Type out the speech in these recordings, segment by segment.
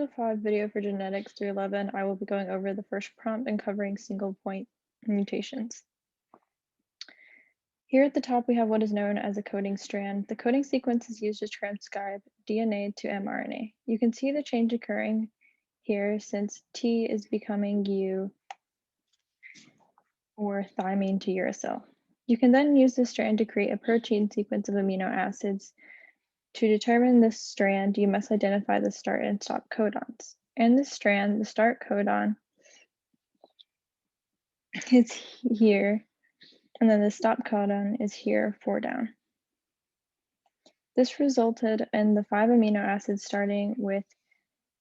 Module 5 video for genetics 311, I will be going over the first prompt and covering single point mutations. Here at the top, we have what is known as a coding strand. The coding sequence is used to transcribe DNA to mRNA. You can see the change occurring here since T is becoming U or thymine to uracil. You can then use this strand to create a protein sequence of amino acids. To determine this strand, you must identify the start and stop codons. In this strand, the start codon is here, and then the stop codon is here 4 down. This resulted in the 5 amino acids starting with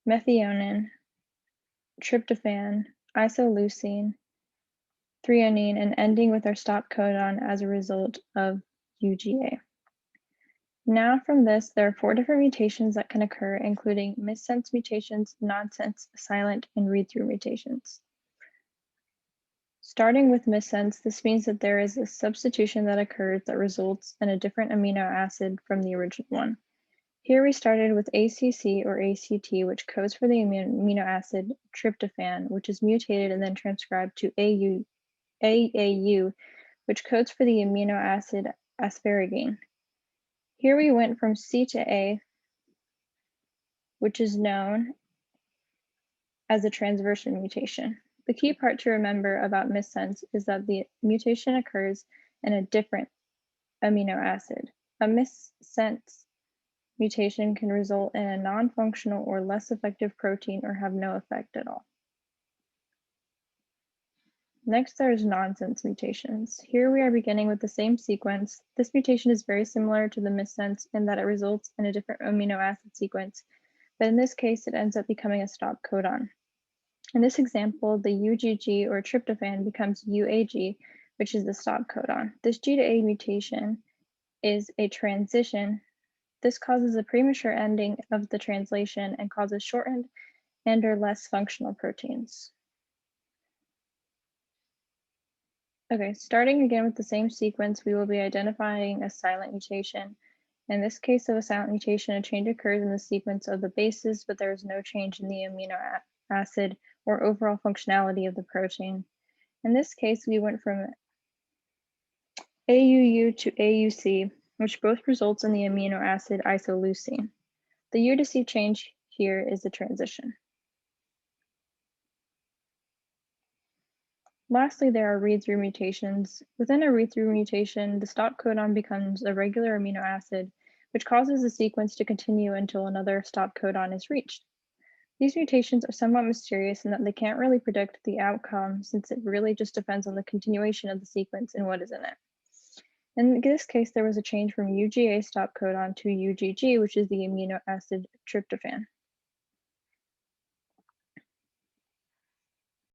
methionine, tryptophan, isoleucine, threonine, and ending with our stop codon as a result of UGA. Now from this, there are 4 different mutations that can occur, including missense mutations, nonsense, silent, and read-through mutations. Starting with missense, this means that there is a substitution that occurs that results in a different amino acid from the original one. Here we started with ACC or ACT, which codes for the amino acid tryptophan, which is mutated and then transcribed to AAU, which codes for the amino acid asparagine. Here we went from C to A, which is known as a transversion mutation. The key part to remember about missense is that the mutation occurs in a different amino acid. A missense mutation can result in a non-functional or less effective protein or have no effect at all. Next, there's nonsense mutations. Here we are beginning with the same sequence. This mutation is very similar to the missense in that it results in a different amino acid sequence, but in this case, it ends up becoming a stop codon. In this example, the UGG or tryptophan becomes UAG, which is the stop codon. This G to A mutation is a transition. This causes a premature ending of the translation and causes shortened and or less functional proteins. Okay, starting again with the same sequence, we will be identifying a silent mutation. In this case of a silent mutation, a change occurs in the sequence of the bases, but there is no change in the amino acid or overall functionality of the protein. In this case, we went from AUU to AUC, which both results in the amino acid isoleucine. The U to C change here is the transition. Lastly, there are read-through mutations. Within a read-through mutation, the stop codon becomes a regular amino acid, which causes the sequence to continue until another stop codon is reached. These mutations are somewhat mysterious in that they can't really predict the outcome since it really just depends on the continuation of the sequence and what is in it. In this case, there was a change from UGA stop codon to UGG, which is the amino acid tryptophan.